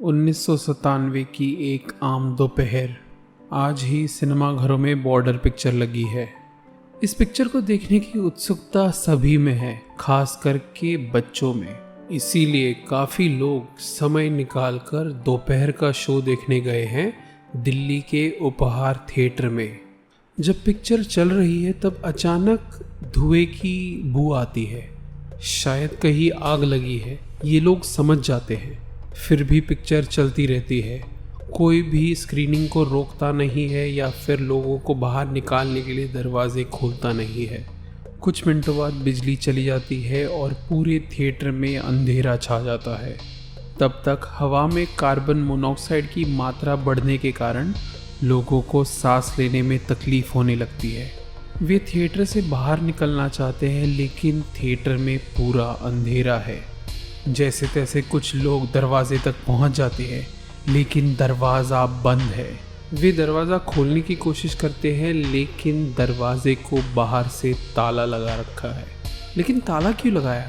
1997 की एक आम दोपहर। आज ही सिनेमाघरों में बॉर्डर पिक्चर लगी है। इस पिक्चर को देखने की उत्सुकता सभी में है, खास करके बच्चों में। इसीलिए काफ़ी लोग समय निकालकर दोपहर का शो देखने गए हैं दिल्ली के उपहार थिएटर में। जब पिक्चर चल रही है तब अचानक धुएं की बू आती है। शायद कहीं आग लगी है, ये लोग समझ जाते हैं। फिर भी पिक्चर चलती रहती है। कोई भी स्क्रीनिंग को रोकता नहीं है या फिर लोगों को बाहर निकालने के लिए दरवाजे खोलता नहीं है। कुछ मिनटों बाद बिजली चली जाती है और पूरे थिएटर में अंधेरा छा जाता है। तब तक हवा में कार्बन मोनोऑक्साइड की मात्रा बढ़ने के कारण लोगों को सांस लेने में तकलीफ होने लगती है। वे थिएटर से बाहर निकलना चाहते हैं, लेकिन थिएटर में पूरा अंधेरा है। जैसे तैसे कुछ लोग दरवाजे तक पहुंच जाते हैं, लेकिन दरवाज़ा बंद है। वे दरवाज़ा खोलने की कोशिश करते हैं, लेकिन दरवाजे को बाहर से ताला लगा रखा है। लेकिन ताला क्यों लगाया?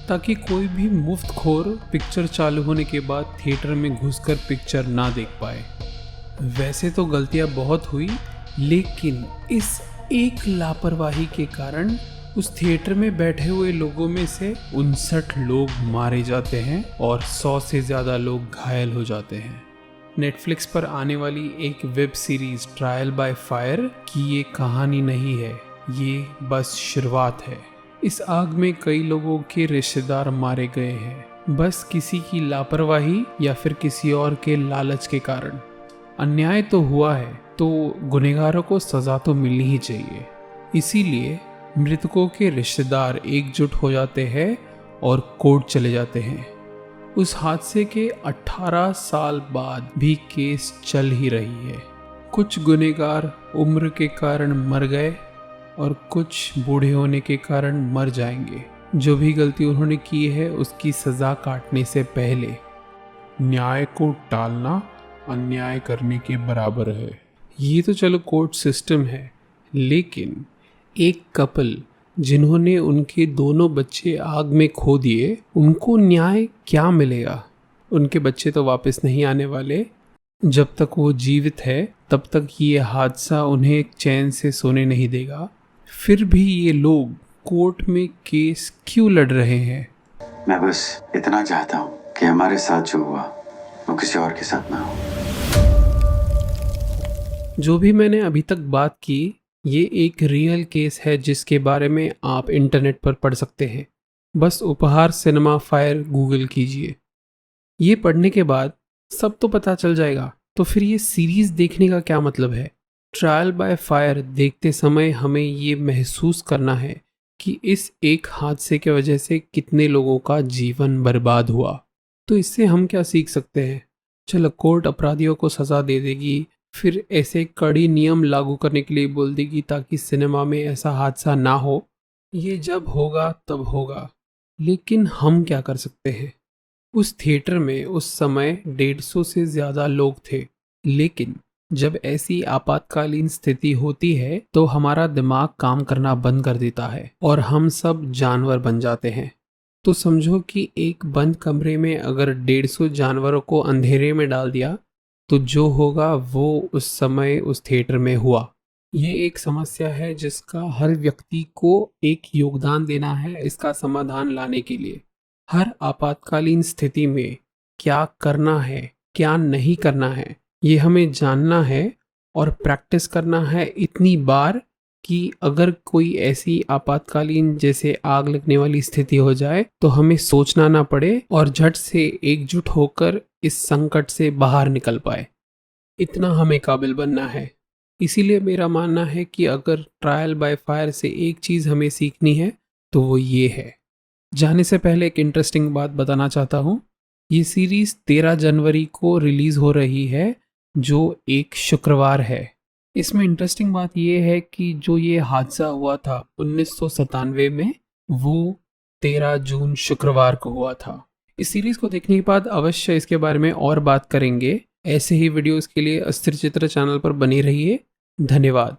ताकि कोई भी मुफ्तखोर पिक्चर चालू होने के बाद थिएटर में घुसकर पिक्चर ना देख पाए। वैसे तो गलतियां बहुत हुई, लेकिन इस एक लापरवाही के कारण उस थिएटर में बैठे हुए लोगों में से 59 लोग मारे जाते हैं और 100 से ज़्यादा लोग घायल हो जाते हैं। नेटफ्लिक्स पर आने वाली एक web series trial by fire की ये कहानी नहीं है, ये बस शुरुआत है। इस आग में कई लोगों के रिश्तेदार मारे गए हैं, बस किसी की लापरवाही या फिर किसी और के लालच के कारण। अन्याय तो हुआ है, तो गुनहगारों को सज़ा तो मिलनी ही चाहिए। इसीलिए मृतकों के रिश्तेदार एकजुट हो जाते हैं और कोर्ट चले जाते हैं। उस हादसे के 18 साल बाद भी केस चल ही रही है। कुछ गुनहगार उम्र के कारण मर गए और कुछ बूढ़े होने के कारण मर जाएंगे। जो भी गलती उन्होंने की है उसकी सज़ा काटने से पहले। न्याय को टालना अन्याय करने के बराबर है। ये तो चलो कोर्ट सिस्टम है, लेकिन एक कपल जिन्होंने उनके दोनों बच्चे आग में खो दिए, उनको न्याय क्या मिलेगा? उनके बच्चे तो वापस नहीं आने वाले। जब तक वो जीवित है तब तक ये हादसा उन्हें चैन से सोने नहीं देगा। फिर भी ये लोग कोर्ट में केस क्यों लड़ रहे हैं? मैं बस इतना चाहता हूँ कि हमारे साथ जो हुआ वो किसी और के साथ ना हो। जो भी मैंने अभी तक बात की, ये एक रियल केस है जिसके बारे में आप इंटरनेट पर पढ़ सकते हैं। बस उपहार सिनेमा फायर गूगल कीजिए। ये पढ़ने के बाद सब तो पता चल जाएगा। तो फिर ये सीरीज देखने का क्या मतलब है? ट्रायल बाय फायर देखते समय हमें ये महसूस करना है कि इस एक हादसे की वजह से कितने लोगों का जीवन बर्बाद हुआ। तो इससे हम क्या सीख सकते हैं? चलो, कोर्ट अपराधियों को सज़ा दे देगी, फिर ऐसे कड़ी नियम लागू करने के लिए बोल देगी ताकि सिनेमा में ऐसा हादसा ना हो। ये जब होगा तब होगा। लेकिन हम क्या कर सकते हैं? उस थिएटर में उस समय 150 से ज़्यादा लोग थे, लेकिन जब ऐसी आपातकालीन स्थिति होती है तो हमारा दिमाग काम करना बंद कर देता है और हम सब जानवर बन जाते हैं। तो समझो कि एक बंद कमरे में अगर 150 जानवरों को अंधेरे में डाल दिया तो जो होगा वो उस समय उस थिएटर में हुआ। ये एक समस्या है जिसका हर व्यक्ति को एक योगदान देना है इसका समाधान लाने के लिए। हर आपातकालीन स्थिति में क्या करना है, क्या नहीं करना है, ये हमें जानना है और प्रैक्टिस करना है इतनी बार कि अगर कोई ऐसी आपातकालीन जैसे आग लगने वाली स्थिति हो जाए तो हमें सोचना ना पड़े और झट से एकजुट होकर इस संकट से बाहर निकल पाए। इतना हमें काबिल बनना है। इसीलिए मेरा मानना है कि अगर ट्रायल बाय फायर से एक चीज़ हमें सीखनी है तो वो ये है। जाने से पहले एक इंटरेस्टिंग बात बताना चाहता हूँ। ये सीरीज़ 13 जनवरी को रिलीज़ हो रही है, जो एक शुक्रवार है। इसमें इंटरेस्टिंग बात यह है कि जो ये हादसा हुआ था 1997 में, वो 13 जून शुक्रवार को हुआ था। इस सीरीज़ को देखने के बाद अवश्य इसके बारे में और बात करेंगे। ऐसे ही वीडियोस के लिए अस्थिर चित्र चैनल पर बने रहिए। धन्यवाद।